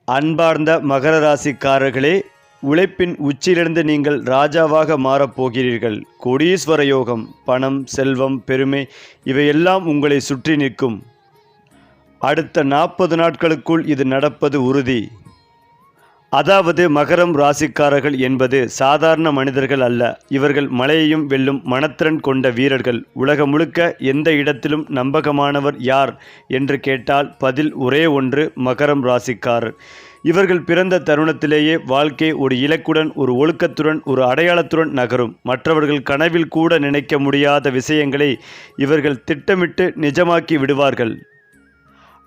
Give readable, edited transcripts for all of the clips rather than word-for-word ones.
அன்பார்ந்த மகர ராசிக்காரர்களே, உழைப்பின் உச்சியிலிருந்து நீங்கள் ராஜாவாக மாறப்போகிறீர்கள். கோடீஸ்வர யோகம், பணம், செல்வம், பெருமை இவையெல்லாம் உங்களை சுற்றி நிற்கும். அடுத்த 40 நாட்களுக்குள் இது நடப்பது உறுதி. அதாவது மகரம் ராசிக்காரர்கள் என்பது சாதாரண மனிதர்கள் அல்ல. இவர்கள் மலையையும் வெல்லும் மனத்திறன் கொண்ட வீரர்கள். உலகம் முழுக்க எந்த இடத்திலும் நம்பகமானவர் யார் என்று கேட்டால் பதில் ஒரே ஒன்று, மகரம் ராசிக்காரர். இவர்கள் பிறந்த தருணத்திலேயே வாழ்க்கை ஒரு இலக்குடன், ஒரு ஒழுக்கத்துடன், ஒரு அடையாளத்துடன் நகரும். மற்றவர்கள் கனவில் கூட நினைக்க முடியாத விஷயங்களை இவர்கள் திட்டமிட்டு நிஜமாக்கி விடுவார்கள்.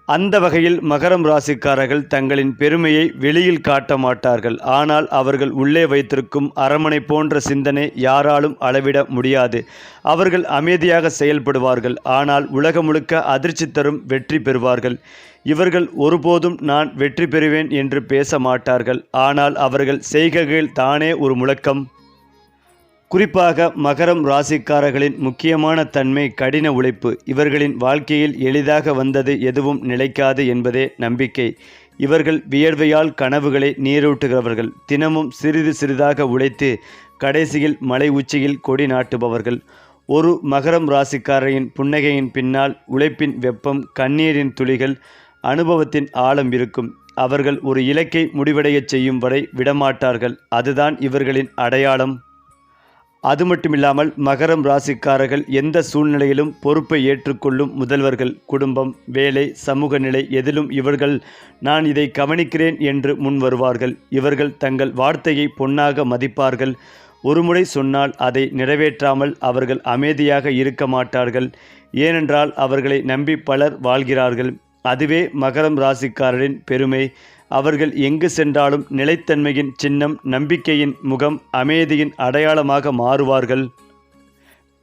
அந்த வகையில் மகரம் ராசிக்காரர்கள் தங்களின் பெருமையை வெளியில் காட்ட மாட்டார்கள். ஆனால் அவர்கள் உள்ளே வைத்திருக்கும் அரண்மனை போன்ற சிந்தனை யாராலும் அளவிட முடியாது. அவர்கள் அமைதியாக செயல்படுவார்கள். ஆனால் உலகம் முழுக்க அதிர்ச்சி தரும் வெற்றி பெறுவார்கள். இவர்கள் ஒருபோதும் நான் வெற்றி பெறுவேன் என்று பேச மாட்டார்கள். ஆனால் அவர்கள் செய்கைகள் தானே ஒரு முழக்கம். குறிப்பாக மகரம் ராசிக்காரர்களின் முக்கியமான தன்மை கடின உழைப்பு. இவர்களின் வாழ்க்கையில் எளிதாக வந்தது எதுவும் நிலைக்காது என்பதே நம்பிக்கை. இவர்கள் வியர்வையால் கனவுகளை நீரூட்டுகிறவர்கள். தினமும் சிறிது சிறிதாக உழைத்து கடைசியில் மலை உச்சியில் கொடி நாட்டுபவர்கள். ஒரு மகரம் ராசிக்காரரின் புன்னகையின் பின்னால் உழைப்பின் வெப்பம், கண்ணீரின் துளிகள், அனுபவத்தின் ஆழம் இருக்கும். அவர்கள் ஒரு இலக்கை முடிவடையச் செய்யும் வரை விடமாட்டார்கள். அதுதான் இவர்களின் அடையாளம். அது மட்டுமில்லாமல் மகரம் ராசிக்காரர்கள் எந்த சூழ்நிலையிலும் பொறுப்பை ஏற்றுக்கொள்ளும் முதல்வர்கள். குடும்பம், வேலை, சமூக நிலை எதிலும் இவர்கள் நான் இதை கவனிக்கிறேன் என்று முன் வருவார்கள். இவர்கள் தங்கள் வார்த்தையை பொன்னாக மதிப்பார்கள். ஒருமுறை சொன்னால் அதை நிறைவேற்றாமல் அவர்கள் அமைதியாக இருக்க மாட்டார்கள். ஏனென்றால் அவர்களை நம்பி பலர் வாழ்கிறார்கள். அதுவே மகரம் ராசிக்காரரின் பெருமை. அவர்கள் எங்கு சென்றாலும் நிலைத்தன்மையின் சின்னம், நம்பிக்கையின் முகம், அமைதியின் அடையாளமாக மாறுவார்கள்.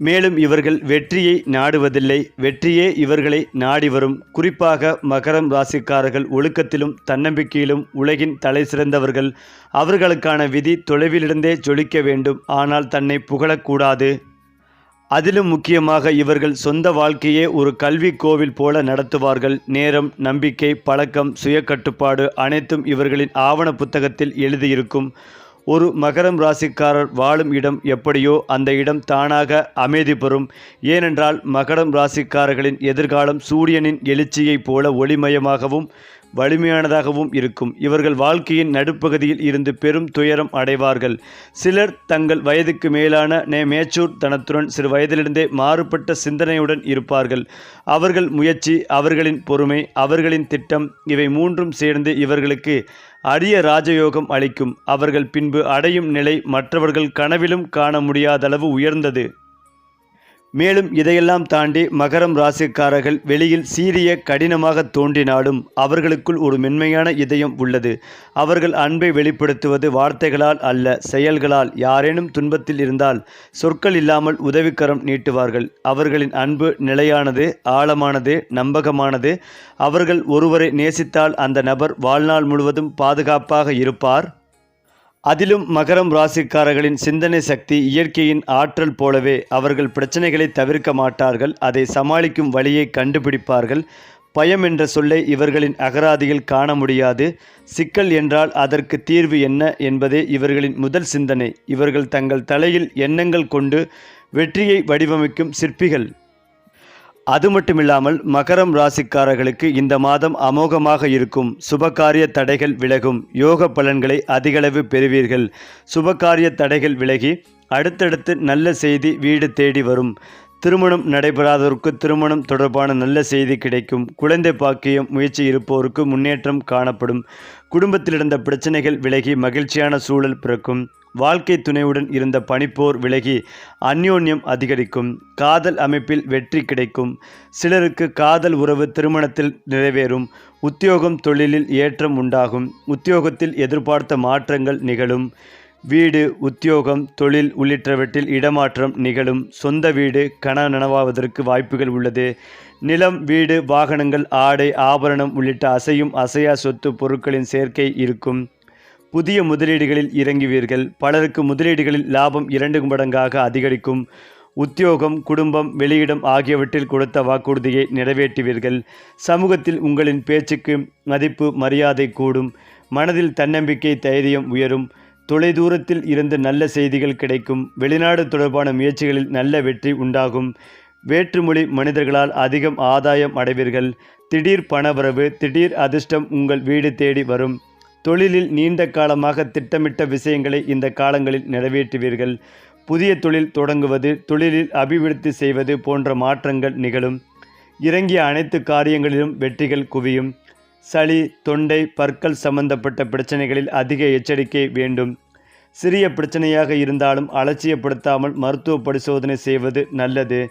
மேலும் இவர்கள் வெற்றியை நாடுவதில்லை, வெற்றியே இவர்களை நாடி வரும். குறிப்பாக மகரம் ராசிக்காரர்கள் ஒழுக்கத்திலும் தன்னம்பிக்கையிலும் உலகின் தலை சிறந்தவர்கள். அவர்களுக்கான விதி தொலைவிலிருந்தே ஜொலிக்க வேண்டும். ஆனால் தன்னை புகழக்கூடாது. அதிலும் முக்கியமாக இவர்கள் சொந்த வாழ்க்கையே ஒரு கல்வி கோவில் போல நடத்துவார்கள். நேரம், நம்பிக்கை, பழக்கம், சுய கட்டுப்பாடு அனைத்தும் இவர்களின் ஆவண புத்தகத்தில் எழுதியிருக்கும். ஒரு மகரம் ராசிக்காரர் வாழும் இடம் எப்படியோ அந்த இடம் தானாக அமைதி பெறும். ஏனென்றால் மகரம் ராசிக்காரர்களின் எதிர்காலம் சூரியனின் எழுச்சியைப் போல ஒளிமயமாகவும் வலிமையானதாகவும் இருக்கும். இவர்கள் வாழ்க்கையின் நடுப்பகுதியில் இருந்து பெரும் துயரம் அடைவார்கள். சிலர் தங்கள் வயதுக்கு மேலான மேச்சூர் தனத்துடன் சிறு வயதிலிருந்தே மாறுபட்ட சிந்தனையுடன் இருப்பார்கள். அவர்கள் முயற்சி, அவர்களின் பொறுமை, அவர்களின் திட்டம் இவை மூன்றும் சேர்ந்து இவர்களுக்கு அரிய ராஜயோகம் அளிக்கும். அவர்கள் பின்பு அடையும் நிலை மற்றவர்கள் கனவிலும் காண முடியாதளவு உயர்ந்தது. மேலும் இதையெல்லாம் தாண்டி மகரம் ராசிக்காரர்கள் வெளியில் சீரிய கடினமாக தோன்றினாலும் அவர்களுக்குள் ஒரு மென்மையான இதயம் உள்ளது. அவர்கள் அன்பை வெளிப்படுத்துவது வார்த்தைகளால் அல்ல, செயல்களால். யாரேனும் துன்பத்தில் இருந்தால் சொற்கள் இல்லாமல் உதவிக்கரம் நீட்டுவார்கள். அவர்களின் அன்பு நிலையானது, ஆழமானது, நம்பகமானது. அவர்கள் ஒருவரை நேசித்தால் அந்த நபர் வாழ்நாள் முழுவதும் பாதுகாப்பாக இருப்பார். அதிலும் மகரம் ராசிக்காரர்களின் சிந்தனை சக்தி இயற்கையின் ஆற்றல் போலவே. அவர்கள் பிரச்சனைகளை தவிர்க்க மாட்டார்கள், அதை சமாளிக்கும் வழியை கண்டுபிடிப்பார்கள். பயம் என்ற சொல்லை இவர்களின் அகராதியில் காண முடியாது. சிக்கல் என்றால் அதற்கு தீர்வு என்ன என்பதே இவர்களின் முதல் சிந்தனை. இவர்கள் தங்கள் தலையில் எண்ணங்கள் கொண்டு வெற்றியை வடிவமைக்கும் சிற்பிகள். அது மட்டுமில்லாமல் மகரம் ராசிக்காரர்களுக்கு இந்த மாதம் அமோகமாக இருக்கும். சுபகாரிய தடைகள் விலகும். யோக பலன்களை அதிகளவு பெறுவீர்கள். சுபகாரிய தடைகள் விலகி அடுத்தடுத்து நல்ல செய்தி வீடு தேடி வரும். திருமணம் நடைபெறாதவருக்கு திருமணம் தொடர்பான நல்ல செய்தி கிடைக்கும். குழந்தை பாக்கியம் முயற்சி இருப்போருக்கு முன்னேற்றம் காணப்படும். குடும்பத்தில் இருந்த பிரச்சனைகள் விலகி மகிழ்ச்சியான சூழல் பிறக்கும். வாழ்க்கை துணையுடன் இருந்த பனிப்போர் விலகி அந்யோன்யம் அதிகரிக்கும். காதல் அமைப்பில் வெற்றி கிடைக்கும். சிலருக்கு காதல் உறவு திருமணத்தில் நிறைவேறும். உத்தியோகம், தொழிலில் ஏற்றம் உண்டாகும். உத்தியோகத்தில் எதிர்பார்த்த மாற்றங்கள் நிகழும். வீடு, உத்தியோகம், தொழில் உள்ளிட்டவற்றில் இடமாற்றம் நிகழும். சொந்த வீடு நனவாவதற்கு வாய்ப்புகள் உள்ளது. நிலம், வீடு, வாகனங்கள், ஆடை, ஆபரணம் உள்ளிட்ட அசையும் அசையா சொத்து பொருட்களின் சேர்க்கை இருக்கும். புதிய முதலீடுகளில் இறங்குவீர்கள். பலருக்கு முதலீடுகளில் லாபம் 2 மடங்காக அதிகரிக்கும். உத்தியோகம், குடும்பம், வெளியிடம் ஆகியவற்றில் கொடுத்த வாக்குறுதியை நிறைவேற்றுவீர்கள். சமூகத்தில் உங்களின் பேச்சுக்கு மதிப்பு, மரியாதை கூடும். மனதில் தன்னம்பிக்கை, தைரியம் உயரும். தொலைதூரத்தில் இருந்து நல்ல செய்திகள் கிடைக்கும். வெளிநாடு தொடர்பான முயற்சிகளில் நல்ல வெற்றி உண்டாகும். வேற்றுமொழி மனிதர்களால் அதிகம் ஆதாயம் அடைவீர்கள். திடீர் பணவரவு, திடீர் அதிர்ஷ்டம் உங்கள் வீடு தேடி வரும். தொழிலில் நீண்ட காலமாக திட்டமிட்ட விஷயங்களை இந்த காலங்களில் நிறைவேற்றுவீர்கள். புதிய தொழில் தொடங்குவது, தொழிலில் அபிவிருத்தி செய்வது போன்ற மாற்றங்கள் நிகழும். இறங்கிய அனைத்து காரியங்களிலும் வெற்றிகள் குவியும். சளி, தொண்டை, பற்கள் சம்பந்தப்பட்ட பிரச்சனைகளில் அதிக எச்சரிக்கை வேண்டும். சிறிய பிரச்சனையாக இருந்தாலும் அலட்சியப்படுத்தாமல் மருத்துவ பரிசோதனை செய்வது நல்லது.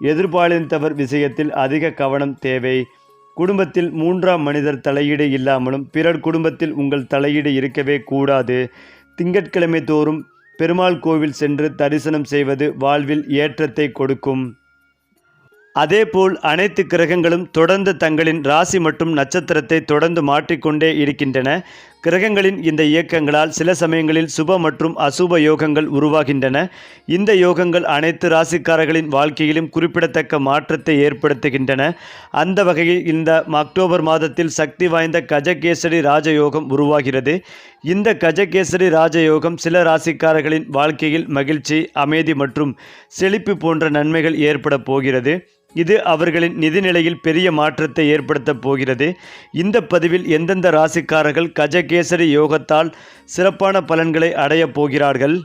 எதிர்பாலினத்தவர் விஷயத்தில் அதிக கவனம் தேவை. குடும்பத்தில் மூன்றாம் மனிதர் தலையீடு இல்லாமலும் பிறர் குடும்பத்தில் உங்கள் தலையீடு இருக்கவே கூடாது. திங்கட்கிழமை தோறும் பெருமாள் கோவில் சென்று தரிசனம் செய்வது வாழ்வில் ஏற்றத்தை கொடுக்கும். அதேபோல் அனைத்து கிரகங்களும் தொடர்ந்து தங்களின் ராசி மற்றும் நட்சத்திரத்தை தொடர்ந்து மாற்றிக்கொண்டே இருக்கின்றன. கிரகங்களின் இந்த இயக்கங்களால் சில சமயங்களில் சுப மற்றும் அசுப யோகங்கள் உருவாகின்றன. இந்த யோகங்கள் அனைத்து ராசிக்காரர்களின் வாழ்க்கையிலும் குறிப்பிடத்தக்க மாற்றத்தை ஏற்படுத்துகின்றன. அந்த வகையில் இந்த அக்டோபர் மாதத்தில் சக்தி வாய்ந்த கஜகேசரி ராஜயோகம் உருவாகிறது. இந்த கஜகேசரி ராஜயோகம் சில ராசிக்காரர்களின் வாழ்க்கையில் மகிழ்ச்சி, அமைதி மற்றும் செழிப்பு போன்ற நன்மைகள் ஏற்பட போகிறது. இது அவர்களின் நிதிநிலையில் பெரிய மாற்றத்தை ஏற்படுத்தப் போகிறது. இந்த பதிவில் எந்தெந்த ராசிக்காரர்கள் கஜகேசரி யோகத்தால் சிறப்பான பலன்களை அடையப் போகிறார்கள்,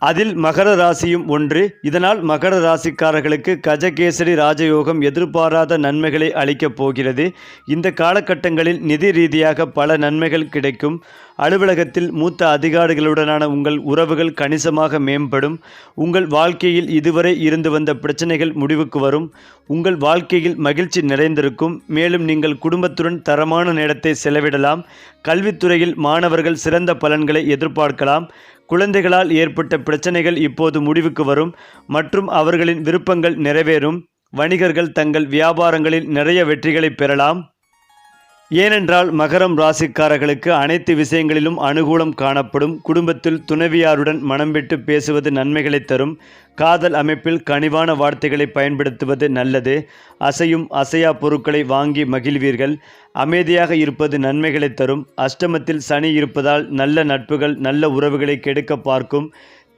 அதில் மகர ராசியும் ஒன்று. இதனால் மகர ராசிக்காரர்களுக்கு கஜகேசரி ராஜயோகம் எதிர்பாராத நன்மைகளை அளிக்கப் போகிறது. இந்த காலகட்டங்களில் நிதி ரீதியாக பல நன்மைகள் கிடைக்கும். அலுவலகத்தில் மூத்த அதிகாரிகளுடனான உங்கள் உறவுகள் கணிசமாக மேம்படும். உங்கள் வாழ்க்கையில் இதுவரை இருந்து வந்த பிரச்சனைகள் முடிவுக்கு வரும். உங்கள் வாழ்க்கையில் மகிழ்ச்சி நிறைந்திருக்கும். மேலும் நீங்கள் குடும்பத்துடன் தரமான நேரத்தை செலவிடலாம். கல்வித்துறையில் மாணவர்கள் சிறந்த பலன்களை எதிர்பார்க்கலாம். குழந்தைகளால் ஏற்பட்ட பிரச்சனைகள் இப்போது முடிவுக்கு வரும் மற்றும் அவர்களின் விருப்பங்கள் நிறைவேறும். வணிகர்கள் தங்கள் வியாபாரங்களில் நிறைய வெற்றிகளை பெறலாம். ஏனென்றால் மகரம் ராசிக்காரர்களுக்கு அனைத்து விஷயங்களிலும் அனுகூலம் காணப்படும். குடும்பத்தில் துணைவியாருடன் மனம் விட்டு பேசுவது நன்மைகளை தரும். காதல் அமைப்பில் கனிவான வார்த்தைகளை பயன்படுத்துவது நல்லது. அசையும் அசையா பொருட்களை வாங்கி மகிழ்வீர்கள். அமைதியாக இருப்பது நன்மைகளை தரும். அஷ்டமத்தில் சனி இருப்பதால் நல்ல நட்புகள் நல்ல உறவுகளை கெடுக்க பார்க்கும்.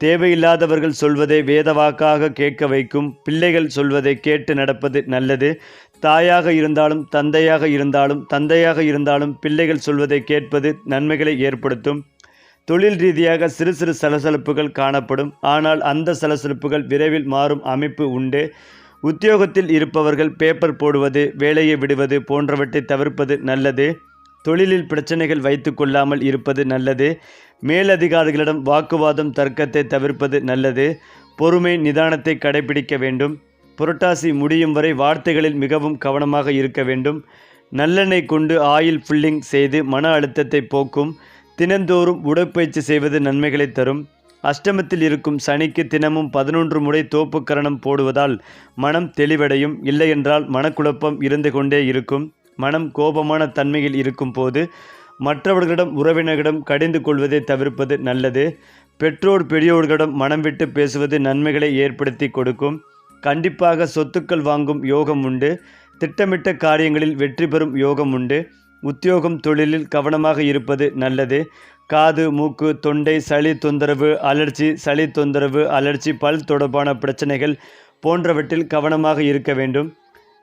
தேவையில்லாதவர்கள் சொல்வதை வேதவாக்காக கேட்க வைக்கும். பிள்ளைகள் சொல்வதை கேட்டு நடப்பது நல்லது. தாயாக இருந்தாலும் தந்தையாக இருந்தாலும் பிள்ளைகள் சொல்வதை கேட்பது நன்மைகளை ஏற்படுத்தும். தொழில் ரீதியாக சிறு சிறு சலசலப்புகள் காணப்படும். ஆனால் அந்த சலசலப்புகள் விரைவில் மாறும் அமைப்பு உண்டு. உத்தியோகத்தில் இருப்பவர்கள் பேப்பர் போடுவது, வேலையை விடுவது போன்றவற்றை தவிர்ப்பது நல்லது. தொழிலில் பிரச்சனைகள் வைத்து கொள்ளாமல் இருப்பது நல்லது. மேலதிகாரிகளிடம் வாக்குவாதம், தர்க்கத்தை தவிர்ப்பது நல்லது. பொறுமை, நிதானத்தை கடைபிடிக்க வேண்டும். புரட்டாசி முடியும் வரை வார்த்தைகளில் மிகவும் கவனமாக இருக்க வேண்டும். நல்லெண்ணெய் கொண்டு ஆயில் ஃபில்லிங் செய்து மன அழுத்தத்தை போக்கும். தினந்தோறும் உடற்பயிற்சி செய்வது நன்மைகளை தரும். அஷ்டமத்தில் இருக்கும் சனிக்கு தினமும் 11 முறை தோப்பு கரணம் போடுவதால் மனம் தெளிவடையும். இல்லையென்றால் மனக்குழப்பம் இருந்து கொண்டே இருக்கும். மனம் கோபமான தன்மையில் இருக்கும் போது மற்றவர்களிடம், உறவினர்களிடம் கடிந்து கொள்வதை தவிர்ப்பது நல்லது. பெற்றோர் பெரியோர்களிடம் மனம் விட்டு பேசுவது நன்மைகளை ஏற்படுத்தி கொடுக்கும். கண்டிப்பாக சொத்துக்கள் வாங்கும் யோகம் உண்டு. திட்டமிட்ட காரியங்களில் வெற்றி பெறும் யோகம் உண்டு. உத்தியோகம், தொழிலில் கவனமாக இருப்பது நல்லது. காது, மூக்கு, தொண்டை, சளி தொந்தரவு, அலர்ச்சி, பல் தொடர்பான பிரச்சனைகள் போன்றவற்றில் கவனமாக இருக்க வேண்டும்.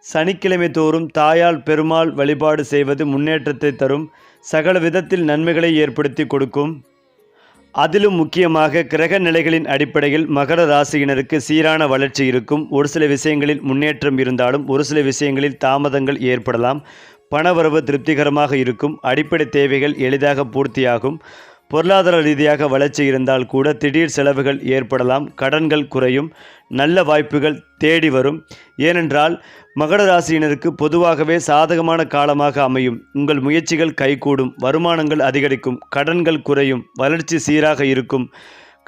சனிக்கிழமை தோறும் தாயால் பெருமாள் வழிபாடு செய்வது முன்னேற்றத்தை தரும். சகல விதத்தில் நன்மைகளை ஏற்படுத்தி கொடுக்கும். அதிலும் முக்கியமாக கிரக நிலைகளின் அடிப்படையில் மகர ராசியினருக்கு சீரான வளர்ச்சி இருக்கும். ஒரு சில விஷயங்களில் முன்னேற்றம் இருந்தாலும் ஒரு சில விஷயங்களில் தாமதங்கள் ஏற்படலாம். பணவரவு திருப்திகரமாக இருக்கும். அடிப்படை தேவைகள் எளிதாக பூர்த்தியாகும். பொருளாதார ரீதியாக வளர்ச்சி இருந்தால் கூட திடீர் செலவுகள் ஏற்படலாம். கடன்கள் குறையும். நல்ல வாய்ப்புகள் தேடி வரும். ஏனென்றால் மகர ராசியினருக்கு பொதுவாகவே சாதகமான காலமாக அமையும். உங்கள் முயற்சிகள் கைகூடும். வருமானங்கள் அதிகரிக்கும். கடன்கள் குறையும். வளர்ச்சி சீராக இருக்கும்.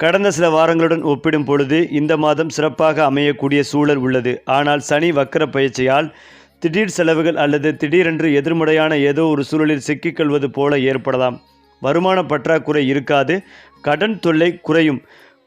கடந்த சில வாரங்களுடன் ஒப்பிடும் பொழுது இந்த மாதம் சிறப்பாக அமையக்கூடிய சூழல் உள்ளது. ஆனால் சனி வக்கர பயிற்சியால் திடீர் செலவுகள் அல்லது திடீரென்று எதிர்மறையான ஏதோ ஒரு சூழலில் சிக்கிக்கொள்வது போல ஏற்படலாம். வருமான பற்றாக்குறை இருக்காது. கடன் தொல்லை குறையும்.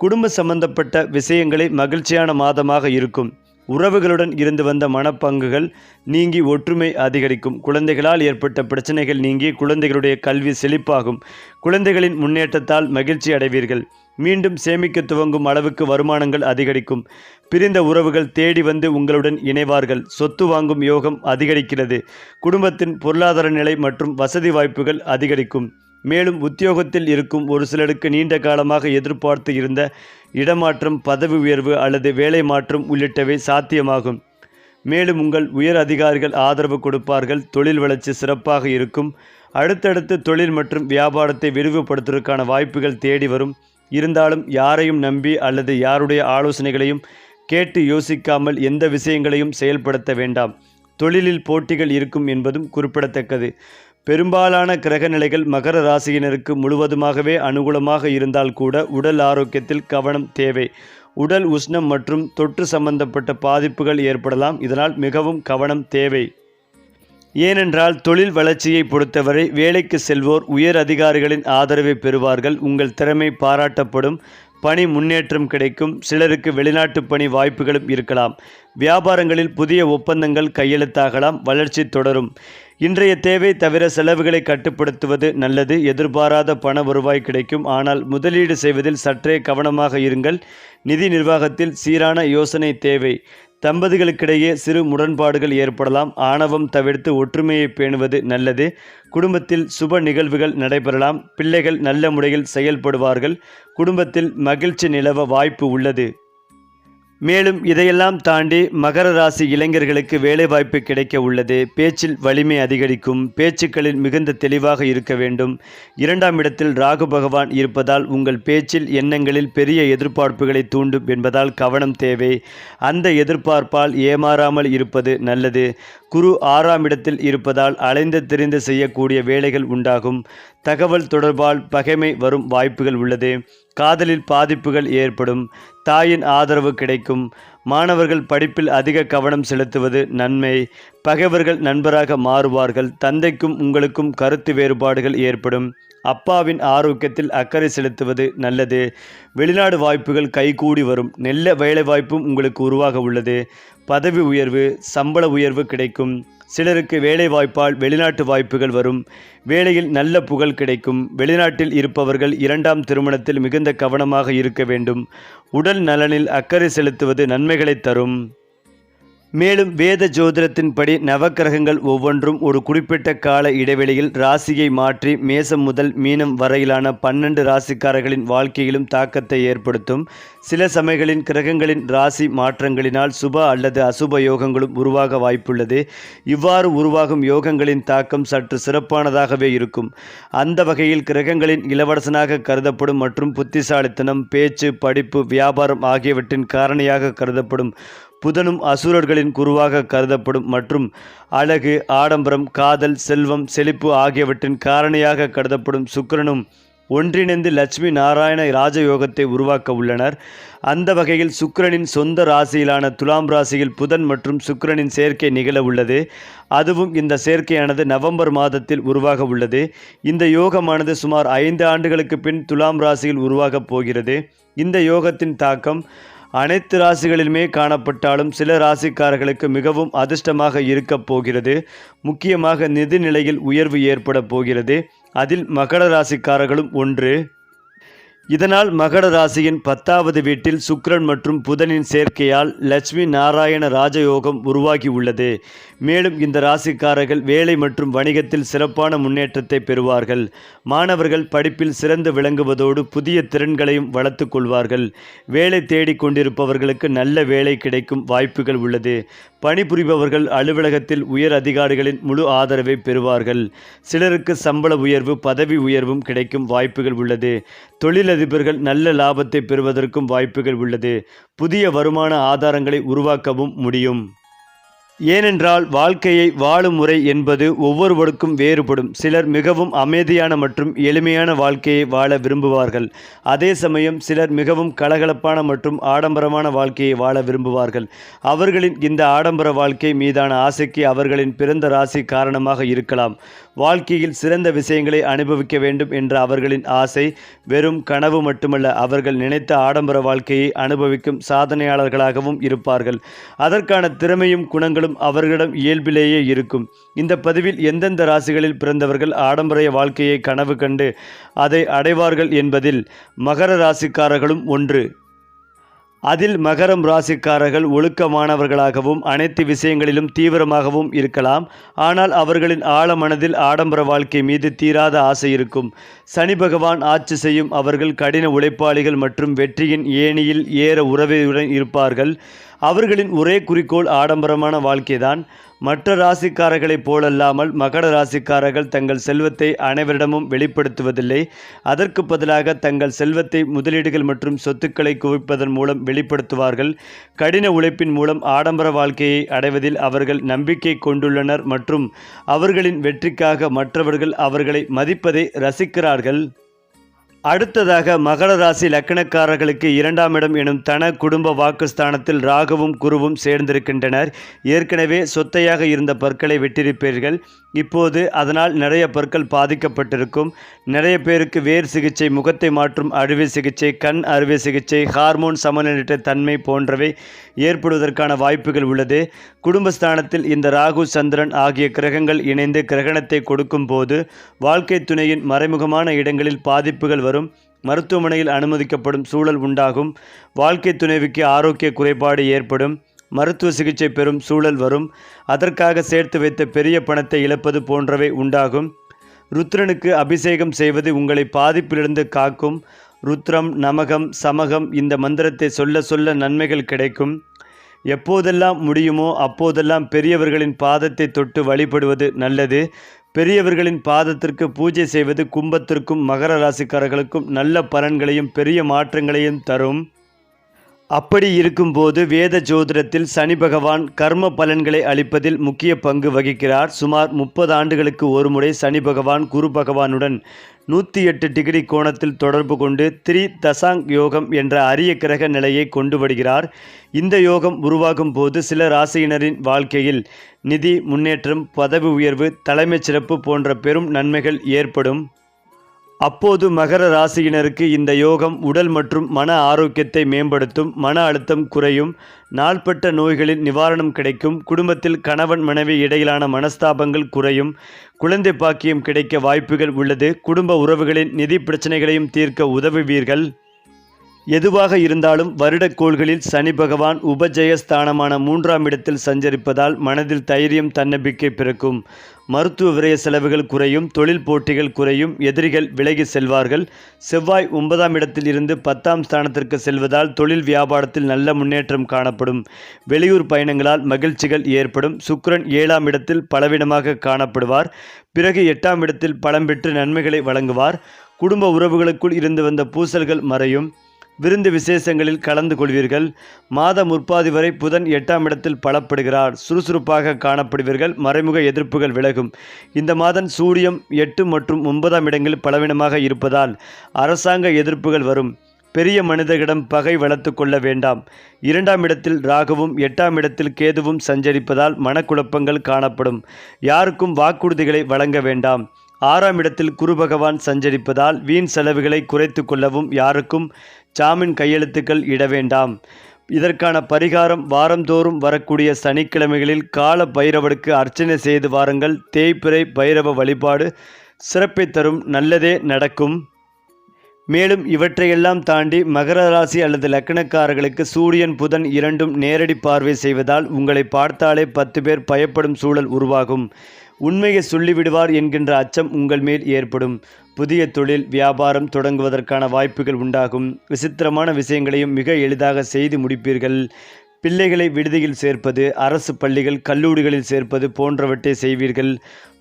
குடும்ப சம்பந்தப்பட்ட விஷயங்களே மகிழ்ச்சியான மாதமாக இருக்கும். உறவுகளுடன் இருந்து வந்த மனப்பங்குகள் நீங்கி ஒற்றுமை அதிகரிக்கும். குழந்தைகளால் ஏற்பட்ட பிரச்சனைகள் நீங்கி குழந்தைகளுடைய கல்வி செழிப்பாகும். குழந்தைகளின் முன்னேற்றத்தால் மகிழ்ச்சி அடைவீர்கள். மீண்டும் சேமிக்க துவங்கும் அளவுக்கு வருமானங்கள் அதிகரிக்கும். பிரிந்த உறவுகள் தேடி வந்து உங்களுடன் இணைவார்கள். சொத்து வாங்கும் யோகம் அதிகரிக்கிறது. குடும்பத்தின் பொருளாதார நிலை மற்றும் வசதி வாய்ப்புகள் அதிகரிக்கும். மேலும் உத்தியோகத்தில் இருக்கும் ஒரு சிலருக்கு நீண்ட காலமாக எதிர்பார்த்து இருந்த இடமாற்றம், பதவி உயர்வு அல்லது வேலை மாற்றம் உள்ளிட்டவை சாத்தியமாகும். மேலும் உங்கள் உயர் அதிகாரிகள் ஆதரவு கொடுப்பார்கள். தொழில் வளர்ச்சி சிறப்பாக இருக்கும். அடுத்தடுத்து தொழில் மற்றும் வியாபாரத்தை விரிவுபடுத்துவதற்கான வாய்ப்புகள் தேடி வரும். இருந்தாலும் யாரையும் நம்பி அல்லது யாருடைய ஆலோசனைகளையும் கேட்டு யோசிக்காமல் எந்த விஷயங்களையும் செயல்படுத்த வேண்டாம். தொழிலில் போட்டிகள் இருக்கும் என்பதும் குறிப்பிடத்தக்கது. பெரும்பாலான கிரக நிலைகள் மகர ராசியினருக்கு முழுவதுமாகவே அனுகூலமாக இருந்தால் கூட உடல் ஆரோக்கியத்தில் கவனம் தேவை. உடல் உஷ்ணம் மற்றும் தொற்று சம்பந்தப்பட்ட பாதிப்புகள் ஏற்படலாம். இதனால் மிகவும் கவனம் தேவை. ஏனென்றால் தொழில் வளர்ச்சியை பொறுத்தவரை வேலைக்கு செல்வோர் உயர் அதிகாரிகளின் ஆதரவை பெறுவார்கள். உங்கள் திறமை பாராட்டப்படும். பணி முன்னேற்றம் கிடைக்கும். சிலருக்கு வெளிநாட்டு பணி வாய்ப்புகளும் இருக்கலாம். வியாபாரங்களில் புதிய ஒப்பந்தங்கள் கையெழுத்தாகலாம். வளர்ச்சி தொடரும். இன்றைய தேவை தவிர செலவுகளை கட்டுப்படுத்துவது நல்லது. எதிர்பாராத பண வருவாய் கிடைக்கும். ஆனால் முதலீடு செய்வதில் சற்றே கவனமாக இருங்கள். நிதி நிர்வாகத்தில் சீரான யோசனை தேவை. தம்பதிகளுக்கிடையே சிறு முரண்பாடுகள் ஏற்படலாம். ஆணவம் தவிர்த்து ஒற்றுமையை பேணுவது நல்லது. குடும்பத்தில் சுப நிகழ்வுகள் நடைபெறலாம். பிள்ளைகள் நல்ல முறையில் செயல்படுவார்கள். குடும்பத்தில் மகிழ்ச்சி நிலவ வாய்ப்பு உள்ளது. மேலும் இதையெல்லாம் தாண்டி மகர ராசி இளைஞர்களுக்கு வேலைவாய்ப்பு கிடைக்க உள்ளது. பேச்சில் வலிமை அதிகரிக்கும். பேச்சுக்களில் மிகுந்த தெளிவாக இருக்க வேண்டும். 2ஆம் இடத்தில் ராகு பகவான் இருப்பதால் உங்கள் பேச்சில் எண்ணங்களில் பெரிய எதிர்பார்ப்புகளை தூண்டும் என்பதால் கவனம் தேவை. அந்த எதிர்பார்ப்பால் ஏமாறாமல் இருப்பது நல்லது. குரு 6ஆம் இடத்தில் இருப்பதால் அலைந்து திரிந்து செய்யக்கூடிய வேலைகள் உண்டாகும். தகவல் தொடர்பால் பகைமை வரும் வாய்ப்புகள் உள்ளது. காதலில் பாதிப்புகள் ஏற்படும். தாயின் ஆதரவு கிடைக்கும். மாணவர்கள் படிப்பில் அதிக கவனம் செலுத்துவது நன்மை. பகைவர்கள் நண்பராக மாறுவார்கள். தந்தைக்கும் உங்களுக்கும் கருத்து வேறுபாடுகள் ஏற்படும். அப்பாவின் ஆரோக்கியத்தில் அக்கறை செலுத்துவது நல்லது. வெளிநாடு வாய்ப்புகள் கைகூடி வரும். நல்ல வேலை வாய்ப்பும் உங்களுக்கு உருவாக உள்ளது. பதவி உயர்வு, சம்பள உயர்வு கிடைக்கும். சிலருக்கு வேலை வாய்ப்பால் வெளிநாட்டு வாய்ப்புகள் வரும். வேலையில் நல்ல புகழ் கிடைக்கும். வெளிநாட்டில் இருப்பவர்கள் 2ஆம் திருமணத்தில் மிகுந்த கவனமாக இருக்க வேண்டும். உடல் நலனில் அக்கறை செலுத்துவது நன்மைகளை தரும். மேலும் வேத ஜோதிடத்தின்படி நவக்கிரகங்கள் ஒவ்வொன்றும் ஒரு குறிப்பிட்ட கால இடைவெளியில் ராசியை மாற்றி மேசம் முதல் மீனம் வரையிலான 12 ராசிக்காரர்களின் வாழ்க்கையிலும் தாக்கத்தை ஏற்படுத்தும். சில சமயங்களின் கிரகங்களின் ராசி மாற்றங்களினால் சுப அல்லது அசுப யோகங்களும் உருவாக வாய்ப்புள்ளது. இவ்வாறு உருவாகும் யோகங்களின் தாக்கம் சற்று சிறப்பானதாகவே இருக்கும். அந்த வகையில் கிரகங்களின் இளவரசனாக கருதப்படும் மற்றும் புத்திசாலித்தனம், பேச்சு, படிப்பு, வியாபாரம் ஆகியவற்றின் காரணியாக கருதப்படும் புதனும் அசுரர்களின் குருவாக கருதப்படும் மற்றும் அழகு, ஆடம்பரம், காதல், செல்வம், செழிப்பு ஆகியவற்றின் காரணியாக கருதப்படும் சுக்கிரனும் ஒன்றிணைந்து லட்சுமி நாராயண ராஜயோகத்தை உருவாக்க உள்ளனர். அந்த வகையில் சுக்கிரனின் சொந்த ராசியிலான துலாம் ராசியில் புதன் மற்றும் சுக்கிரனின் சேர்க்கை நிகழ உள்ளது. அதுவும் இந்த சேர்க்கையானது நவம்பர் மாதத்தில் உருவாக உள்ளது. இந்த யோகமானது சுமார் 5 ஆண்டுகளுக்கு பின் துலாம் ராசியில் உருவாகப் போகிறது. இந்த யோகத்தின் தாக்கம் அனைத்து ராசிகளிலுமே காணப்பட்டாலும் சில ராசிக்காரர்களுக்கு மிகவும் அதிர்ஷ்டமாக இருக்கப் போகிறது. முக்கியமாக நிதி நிலையில் உயர்வு ஏற்பட போகிறது. அதில் மகர ராசிக்காரர்களும் ஒன்று. இதனால் மகர ராசியின் 10வது வீட்டில் சுக்கிரன் மற்றும் புதனின் சேர்க்கையால் லட்சுமி நாராயண ராஜயோகம் உருவாகி உள்ளது. மேலும் இந்த ராசிக்காரர்கள் வேலை மற்றும் வணிகத்தில் சிறப்பான முன்னேற்றத்தை பெறுவார்கள். மாணவர்கள் படிப்பில் சிறந்து விளங்குவதோடு புதிய திறன்களையும் வளர்த்து கொள்வார்கள். வேலை தேடி கொண்டிருப்பவர்களுக்கு நல்ல வேலை கிடைக்கும் வாய்ப்புகள் உள்ளது. பணிபுரிபவர்கள் அலுவலகத்தில் உயர் அதிகாரிகளின் முழு ஆதரவை பெறுவார்கள். சிலருக்கு சம்பள உயர்வு, பதவி உயர்வும் கிடைக்கும் வாய்ப்புகள் உள்ளது. தொழிலதிபர்கள் நல்ல லாபத்தை பெறுவதற்கும் வாய்ப்புகள் உள்ளது. புதிய வருமான ஆதாரங்களை உருவாக்கவும் முடியும். ஏனென்றால் வாழ்க்கையை வாழும் முறை என்பது ஒவ்வொருவருக்கும் வேறுபடும். சிலர் மிகவும் அமைதியான மற்றும் எளிமையான வாழ்க்கையை வாழ விரும்புவார்கள். அதே சமயம் சிலர் மிகவும் கலகலப்பான மற்றும் ஆடம்பரமான வாழ்க்கையை வாழ விரும்புவார்கள். அவர்களின் இந்த ஆடம்பர வாழ்க்கை மீதான ஆசைக்கு அவர்களின் பிறந்த ராசி காரணமாக இருக்கலாம். வாழ்க்கையில் சிறந்த விஷயங்களை அனுபவிக்க வேண்டும் என்ற அவர்களின் ஆசை வெறும் கனவு மட்டுமல்ல, அவர்கள் நினைத்த ஆடம்பர வாழ்க்கையை அனுபவிக்கும் சாதனையாளர்களாகவும் இருப்பார்கள். அதற்கான திறமையும் குணங்களும் அவர்களிடம் இயல்பிலேயே இருக்கும். இந்த பதிவில் எந்தெந்த ராசிகளில் பிறந்தவர்கள் ஆடம்பர வாழ்க்கையை கனவு கண்டு அதை அடைவார்கள் என்பதில் மகர ராசிக்காரர்களும் ஒன்று. அதில் மகரம் ராசிக்காரர்கள் ஒழுக்கமானவர்களாகவும் அனைத்து விஷயங்களிலும் தீவிரமாகவும் இருக்கலாம். ஆனால் அவர்களின் ஆழ மனதில் ஆடம்பர வாழ்க்கை மீது தீராத ஆசை இருக்கும். சனி பகவான் ஆட்சி செய்யும் அவர்கள் கடின உழைப்பாளிகள் மற்றும் வெற்றியின் ஏணியில் ஏற உறவையுடன் இருப்பார்கள். அவர்களின் ஒரே குறிக்கோள் ஆடம்பரமான வாழ்க்கைதான். மற்ற ராசிக்காரர்களைப் போலல்லாமல் மகர ராசிக்காரர்கள் தங்கள் செல்வத்தை அனைவரிடமும் வெளிப்படுத்துவதில்லை. அதற்கு பதிலாக தங்கள் செல்வத்தை முதலீடுகள் மற்றும் சொத்துக்களை குவிப்பதன் மூலம் வெளிப்படுத்துவார்கள். கடின உழைப்பின் மூலம் ஆடம்பர வாழ்க்கையை அடைவதில் அவர்கள் நம்பிக்கை கொண்டுள்ளனர் மற்றும் அவர்களின் வெற்றிக்காக மற்றவர்கள் அவர்களை மதிப்பதை ரசிக்கிறார்கள். அடுத்ததாக மகர ராசி லக்கணக்காரர்களுக்கு 2ஆம் இடம் எனும் தன குடும்ப வாக்குஸ்தானத்தில் ராகுவும் குருவும் சேர்ந்திருக்கின்றனர். ஏற்கனவே சொத்தையாக இருந்த பற்களை வெட்டியிருப்பீர்கள். இப்போது அதனால் நிறைய பற்கள் பாதிக்கப்பட்டிருக்கும். நிறைய பேருக்கு வேர் சிகிச்சை, முகத்தை மாற்றும் அறுவை சிகிச்சை, கண் அறுவை சிகிச்சை, ஹார்மோன் சமநிலையற்ற தன்மை போன்றவை ஏற்படுவதற்கான வாய்ப்புகள் உள்ளது. குடும்பஸ்தானத்தில் இந்த ராகு, சந்திரன் ஆகிய கிரகங்கள் இணைந்து கிரகணத்தை கொடுக்கும் போது வாழ்க்கை துணையின் மறைமுகமான இடங்களில் பாதிப்புகள் வரும். மருத்துவமனையில் அனுமதிக்கப்படும் சூழல் உண்டாகும். வாழ்க்கை துணைவிக்கு ஆரோக்கிய குறைபாடு ஏற்படும். மருத்துவ சிகிச்சை பெறும் சூழல் வரும். அதற்காக சேர்த்து வைத்த பெரிய பணத்தை இழப்பது போன்றவை உண்டாகும். ருத்ரனுக்கு அபிஷேகம் செய்வது உங்களை பாதிப்பிலிருந்து காக்கும். ருத்ரம், நமகம், சமகம் இந்த மந்திரத்தை சொல்ல சொல்ல நன்மைகள் கிடைக்கும். எப்போதெல்லாம் முடியுமோ அப்போதெல்லாம் பெரியவர்களின் பாதத்தை தொட்டு வழிபடுவது நல்லது. பெரியவர்களின் பாதத்திற்கு பூஜை செய்வது கும்பத்திற்கும் மகர ராசிக்காரர்களுக்கும் நல்ல பலன்களையும் பெரிய மாற்றங்களையும் தரும். அப்படி இருக்கும்போது வேத ஜோதிடத்தில் சனி பகவான் கர்ம பலன்களை அளிப்பதில் முக்கிய பங்கு வகிக்கிறார். சுமார் 30 ஆண்டுகளுக்கு ஒருமுறை சனி பகவான் குரு பகவானுடன் 108 டிகிரி கோணத்தில் தொடர்பு கொண்டு தசாங் யோகம் என்ற அரிய கிரக நிலையை கொண்டு வருகிறார். இந்த யோகம் உருவாகும் போது சில ராசியினரின் வாழ்க்கையில் நிதி முன்னேற்றம், பதவி உயர்வு, தலைமைச் சிறப்பு போன்ற பெரும் நன்மைகள் ஏற்படும். அப்போது மகர ராசியினருக்கு இந்த யோகம் உடல் மற்றும் மன ஆரோக்கியத்தை மேம்படுத்தும். மன அழுத்தம் குறையும். நாள்பட்ட நோய்களில் நிவாரணம் கிடைக்கும். குடும்பத்தில் கணவன் மனைவி இடையிலான மனஸ்தாபங்கள் குறையும். குழந்தை பாக்கியம் கிடைக்க வாய்ப்புகள் உள்ளது. குடும்ப உறவுகளின் நிதி பிரச்சனைகளையும் தீர்க்க உதவுவீர்கள். எதுவாக இருந்தாலும் வருடக்கோள்களில் சனி பகவான் உபஜயஸ்தானமான 3ஆம் இடத்தில் சஞ்சரிப்பதால் மனதில் தைரியம், தன்னம்பிக்கை பிறக்கும். மருத்துவ விரய செலவுகள் குறையும். தொழில் போட்டிகள் குறையும். எதிரிகள் விலகி செல்வார்கள். செவ்வாய் 9ஆம் இடத்தில் இருந்து 10ஆம் ஸ்தானத்திற்கு செல்வதால் தொழில் வியாபாரத்தில் நல்ல முன்னேற்றம் காணப்படும். வெளியூர் பயணங்களால் மகிழ்ச்சிகள் ஏற்படும். சுக்கிரன் 7ஆம் இடத்தில் பலவீனமாக காணப்படுவார். பிறகு 8ஆம் இடத்தில் பலம் பெற்று நன்மைகளை வழங்குவார். குடும்ப உறவுகளுக்குள் இருந்து வந்த பூசல்கள் மறையும். விருந்து விசேஷங்களில் கலந்து கொள்வீர்கள். மாத முற்பாதி வரை புதன் 8ஆம் இடத்தில் பலப்படுகிறார். சுறுசுறுப்பாக காணப்படுவீர்கள். மறைமுக எதிர்ப்புகள் விலகும். இந்த மாதம் சூரியன் 8 மற்றும் 9ஆம் இடங்களில் பலவீனமாக இருப்பதால் அரசாங்க எதிர்ப்புகள் வரும். பெரிய மனிதர்களிடம் பகை வளர்த்து கொள்ள வேண்டாம். 2ஆம் இடத்தில் ராகுவும் 8ஆம் இடத்தில் கேதுவும் சஞ்சரிப்பதால் மனக்குழப்பங்கள் காணப்படும். யாருக்கும் வாக்குறுதிகளை வழங்க வேண்டாம். 6ஆம் இடத்தில் குரு பகவான் சஞ்சரிப்பதால் வீண் செலவுகளை குறைத்து கொள்ளவும் யாருக்கும் ஜாமீன் கையெழுத்துக்கள் இட வேண்டாம். இதற்கான பரிகாரம் வாரந்தோறும் வரக்கூடிய சனிக்கிழமைகளில் கால பைரவருக்கு அர்ச்சனை செய்து வாருங்கள். தேய்பிறை பைரவ வழிபாடு சிறப்பை தரும். நல்லதே நடக்கும். மேலும் இவற்றையெல்லாம் தாண்டி மகர ராசி அல்லது லக்கணக்காரர்களுக்கு சூரியன் புதன் இரண்டும் நேரடி பார்வை செய்வதால் உங்களை பார்த்தாலே 10 பேர் பயப்படும் சூழல் உருவாகும். உண்மையை சொல்லிவிடுவார் என்கின்ற அச்சம் உங்கள் மேல் ஏற்படும். புதிய தொழில் வியாபாரம் தொடங்குவதற்கான வாய்ப்புகள் உண்டாகும். விசித்திரமான விஷயங்களையும் மிக எளிதாக செய்து முடிப்பீர்கள். பிள்ளைகளை விடுதியில் சேர்ப்பது, அரசு பள்ளிகள், கல்லூரிகளில் சேர்ப்பது போன்றவற்றை செய்வீர்கள்.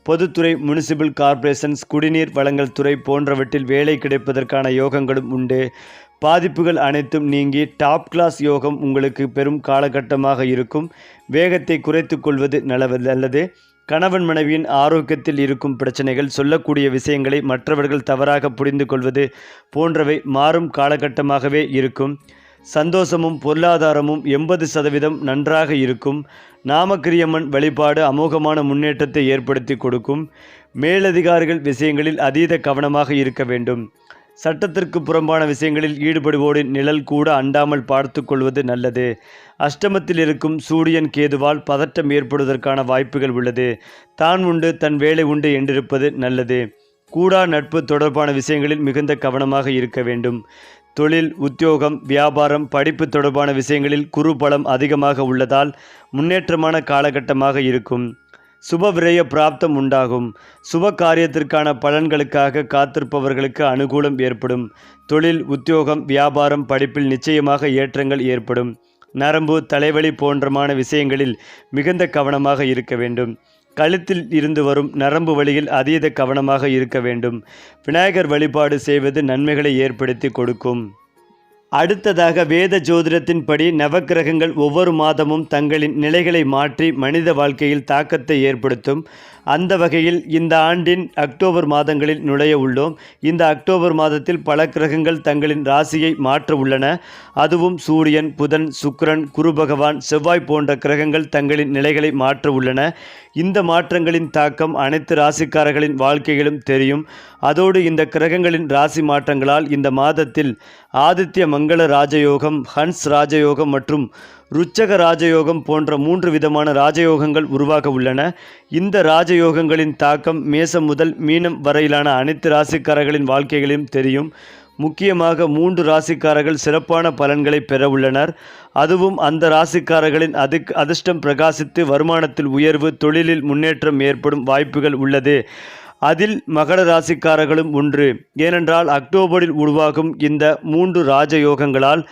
பொதுத்துறை, முனிசிபல் கார்ப்பரேஷன்ஸ், குடிநீர் வழங்கல் துறை போன்றவற்றில் வேலை கிடைப்பதற்கான யோகங்களும் உண்டு. பாதிப்புகள் அனைத்தும் நீங்கி டாப் கிளாஸ் யோகம் உங்களுக்கு பெரும் காலகட்டமாக இருக்கும். வேகத்தை குறைத்து கொள்வது நல்லது. கணவன் மனைவியின் ஆரோக்கியத்தில் இருக்கும் பிரச்சனைகள், சொல்லக்கூடிய விஷயங்களை மற்றவர்கள் தவறாக புரிந்து கொள்வது போன்றவை மாறும் காலகட்டமாகவே இருக்கும். சந்தோஷமும் பொருளாதாரமும் 80% நன்றாக இருக்கும். நாமக்கிரியம்மன் வழிபாடு அமோகமான முன்னேற்றத்தை ஏற்படுத்தி கொடுக்கும். மேலதிகாரிகள் விஷயங்களில் அதீத கவனமாக இருக்க வேண்டும். சட்டத்திற்கு புறம்பான விஷயங்களில் ஈடுபடுவோரின் நிழல் கூட அண்டாமல் பார்த்து கொள்வது நல்லது. அஷ்டமத்தில் இருக்கும் சூரியன் கேதுவால் பதட்டம் ஏற்படுவதற்கான வாய்ப்புகள் உள்ளது. தான் உண்டு தன் வேலை உண்டு என்றிருப்பது நல்லது. கூடா நட்பு தொடர்பான விஷயங்களில் மிகுந்த கவனமாக இருக்க வேண்டும். தொழில், உத்தியோகம், வியாபாரம், படிப்பு தொடர்பான விஷயங்களில் குருபலம் அதிகமாக உள்ளதால் முன்னேற்றமான காலகட்டமாக இருக்கும். சுப விரய பிராப்தம் உண்டாகும். சுப காரியத்திற்கான பலன்களுக்காக காத்திருப்பவர்களுக்கு அனுகூலம் ஏற்படும். தொழில், உத்தியோகம், வியாபாரம், படிப்பில் நிச்சயமாக ஏற்றங்கள் ஏற்படும். நரம்பு, தலைவலி போன்றமான விஷயங்களில் மிகுந்த கவனமாக இருக்க வேண்டும். கழுத்தில் இருந்து வரும் நரம்பு வழியில் அதீத கவனமாக இருக்க வேண்டும். விநாயகர் வழிபாடு செய்வது நன்மைகளை ஏற்படுத்தி கொடுக்கும். அடுத்ததாக வேத ஜோதிடத்தின்படி நவக்கிரகங்கள் ஒவ்வொரு மாதமும் தங்களின் நிலைகளை மாற்றி மனித வாழ்க்கையில் தாக்கத்தை ஏற்படுத்தும். அந்த வகையில் இந்த ஆண்டின் அக்டோபர் மாதங்களில் நுழைய உள்ளோம். இந்த அக்டோபர் மாதத்தில் பல கிரகங்கள் தங்களின் ராசியை மாற்ற உள்ளன. அதுவும் சூரியன், புதன், சுக்கிரன், குரு பகவான், செவ்வாய் போன்ற கிரகங்கள் தங்களின் நிலைகளை மாற்ற உள்ளன. இந்த மாற்றங்களின் தாக்கம் அனைத்து ராசிக்காரர்களின் வாழ்க்கையிலும் தெரியும். அதோடு இந்த கிரகங்களின் ராசி மாற்றங்களால் இந்த மாதத்தில் ஆதித்ய மங்கள ராஜயோகம், ஹன்ஸ் ராஜயோகம் மற்றும் ருச்சக ராஜயோகம் போன்ற 3 விதமான ராஜயோகங்கள் உருவாக உள்ளன. இந்த ராஜயோகங்களின் தாக்கம் மேசம் முதல் மீனம் வரையிலான அனைத்து ராசிக்காரர்களின் வாழ்க்கைகளையும் தெரியும். முக்கியமாக 3 ராசிக்காரர்கள் சிறப்பான பலன்களை பெற உள்ளனர். அதுவும் அந்த ராசிக்காரர்களின் அதிர்ஷ்டம் பிரகாசித்து வருமானத்தில் உயர்வு, தொழிலில் முன்னேற்றம் ஏற்படும் வாய்ப்புகள் உள்ளது. அதில் மகர ராசிக்காரர்களும் ஒன்று. ஏனென்றால் அக்டோபரில் உருவாகும் இந்த 3 ராஜயோகங்களால்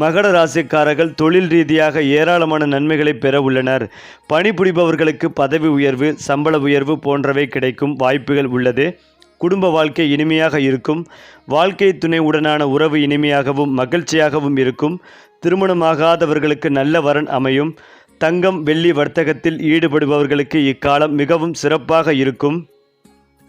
மகர ராசிக்காரர்கள் தொழில் ரீதியாக ஏராளமான நன்மைகளை பெற உள்ளனர். பணிபுரிபவர்களுக்கு பதவி உயர்வு, சம்பள உயர்வு போன்றவை கிடைக்கும் வாய்ப்புகள் உள்ளது. குடும்ப வாழ்க்கை இனிமையாக இருக்கும். வாழ்க்கை துணை உடனான உறவு இனிமையாகவும் மகிழ்ச்சியாகவும் இருக்கும். திருமணமாகாதவர்களுக்கு நல்ல வரன் அமையும். தங்கம், வெள்ளி வர்த்தகத்தில் ஈடுபடுபவர்களுக்கு இக்காலம் மிகவும் சிறப்பாக இருக்கும்.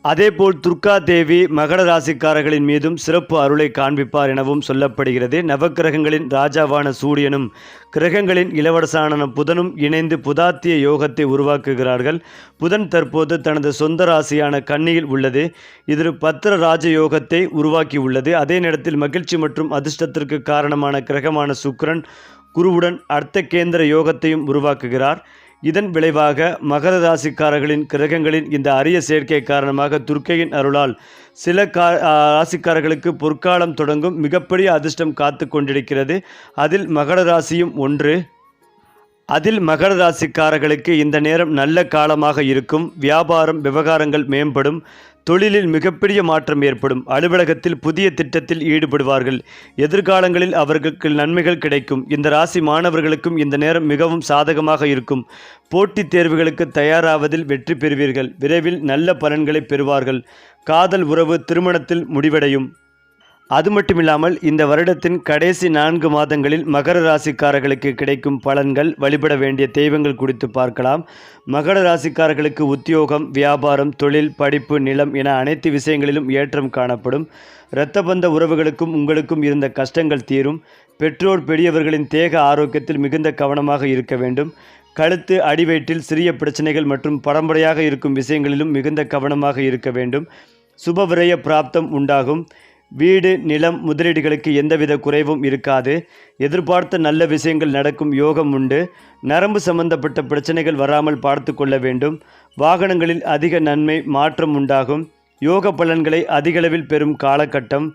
அதேபோல் துர்கா தேவி மகர ராசிக்காரர்களின் மீதும் சிறப்பு அருளை காண்பிப்பார் எனவும் சொல்லப்படுகிறது. நவக்கிரகங்களின் ராஜாவான சூரியனும் கிரகங்களின் இளவரசனான புதனும் இணைந்து புதாத்திய யோகத்தை உருவாக்குகிறார்கள். புதன் தற்போது தனது சொந்த ராசியான கன்னியில் உள்ளது. இது பத்திர ராஜயோகத்தை உருவாக்கி உள்ளது. அதே நேரத்தில் மகிழ்ச்சி மற்றும் அதிர்ஷ்டத்திற்கு காரணமான கிரகமான சுக்கிரன் குருவுடன் அர்த்த கேந்திர யோகத்தையும் உருவாக்குகிறார். இதன் விளைவாக மகர ராசிக்காரர்களின் கிரகங்களின் இந்த அரிய சேர்க்கை காரணமாக துர்க்கையின் அருளால் சில ராசிக்காரர்களுக்கு பொற்காலம் தொடங்கும் மிகப்பெரிய அதிர்ஷ்டம் காத்து கொண்டிருக்கிறது. அதில் மகர ராசியும் ஒன்று. அதில் மகர ராசிக்காரர்களுக்கு இந்த நேரம் நல்ல காலமாக இருக்கும். வியாபாரம், விவகாரங்கள் மேம்படும். தொழிலில் மிகப்பெரிய மாற்றம் ஏற்படும். அலுவலகத்தில் புதிய திட்டத்தில் ஈடுபடுவார்கள். எதிர்காலங்களில் அவர்களுக்கு நன்மைகள் கிடைக்கும். இந்த ராசி மாணவர்களுக்கும் இந்த நேரம் மிகவும் சாதகமாக இருக்கும். போட்டித் தேர்வுகளுக்கு தயாராவதில் வெற்றி பெறுவீர்கள். விரைவில் நல்ல பலன்களை பெறுவார்கள். காதல் உறவு திருமணத்தில் முடிவடையும். அது மட்டுமில்லாமல் இந்த வருடத்தின் கடைசி 4 மாதங்களில் மகர ராசிக்காரர்களுக்கு கிடைக்கும் பலன்கள், வழிபட வேண்டிய தெய்வங்கள் குறித்து பார்க்கலாம். மகர ராசிக்காரர்களுக்கு உத்தியோகம், வியாபாரம், தொழில், படிப்பு, நிலம் என அனைத்து விஷயங்களிலும் ஏற்றம் காணப்படும். இரத்த பந்த உறவுகளுக்கும் உங்களுக்கும் இருந்த கஷ்டங்கள் தீரும். பெற்றோர் பெரியவர்களின் தேக ஆரோக்கியத்தில் மிகுந்த கவனமாக இருக்க வேண்டும். கழுத்து, அடிவயிற்றில் சிறிய பிரச்சனைகள் மற்றும் பரம்பரையாக இருக்கும் விஷயங்களிலும் மிகுந்த கவனமாக இருக்க வேண்டும். சுப விரய பிராப்தம் உண்டாகும். வீடு, நிலம், முதலீடுகளுக்கு எந்தவித குறைவும் இருக்காது. எதிர்பார்த்த நல்ல விஷயங்கள் நடக்கும் யோகம் உண்டு. நரம்பு சம்பந்தப்பட்ட பிரச்சனைகள் வராமல் பார்த்து கொள்ள வேண்டும். வாகனங்களில் அதிக நன்மை, மாற்றம் உண்டாகும். யோக பலன்களை அதிகளவில் பெறும் காலகட்டம்.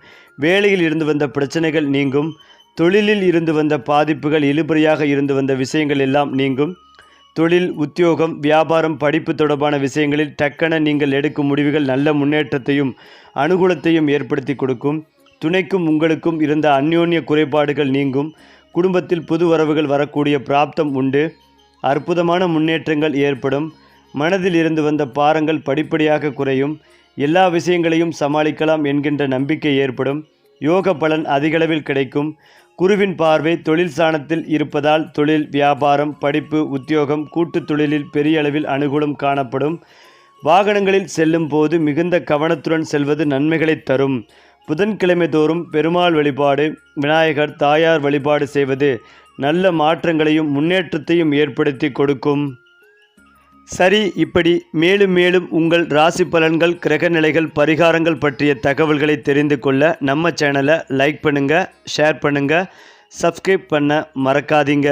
வேலையில் இருந்து வந்த பிரச்சனைகள் நீங்கும். தொழிலில் இருந்து வந்த பாதிப்புகள், இழுபறியாக இருந்து வந்த விஷயங்கள் எல்லாம் நீங்கும். தொழில், உத்தியோகம், வியாபாரம், படிப்பு தொடர்பான விஷயங்களில் டக்கென நீங்கள் எடுக்கும் முடிவுகள் நல்ல முன்னேற்றத்தையும் அனுகூலத்தையும் ஏற்படுத்தி கொடுக்கும். துணைக்கும் உங்களுக்கும் இருந்த அந்யோன்ய குறைபாடுகள் நீங்கும். குடும்பத்தில் புது வரவுகள் வரக்கூடிய பிராப்தம் உண்டு. அற்புதமான முன்னேற்றங்கள் ஏற்படும். மனதில் இருந்து வந்த பாரங்கள் படிப்படியாக குறையும். எல்லா விஷயங்களையும் சமாளிக்கலாம் என்கின்ற நம்பிக்கை ஏற்படும். யோக பலன் அதிகளவில் கிடைக்கும். குருவின் பார்வை தொழில் ஸ்தானத்தில் இருப்பதால் தொழில், வியாபாரம், படிப்பு, உத்தியோகம், கூட்டு தொழிலில் பெரிய அளவில் அனுகூலம் காணப்படும். வாகனங்களில் செல்லும் போது மிகுந்த கவனத்துடன் செல்வது நன்மைகளை தரும். புதன்கிழமை தோறும் பெருமாள் வழிபாடு, விநாயகர், தாயார் வழிபாடு செய்வது நல்ல மாற்றங்களையும் முன்னேற்றத்தையும் ஏற்படுத்தி கொடுக்கும். சரி, இப்படி மேலும் மேலும் உங்கள் ராசி பலன்கள், கிரக நிலைகள், பரிகாரங்கள் பற்றிய தகவல்களை தெரிந்து கொள்ள நம்ம சேனலை லைக் பண்ணுங்கள், ஷேர் பண்ணுங்கள், சப்ஸ்கிரைப் பண்ண மறக்காதீங்க.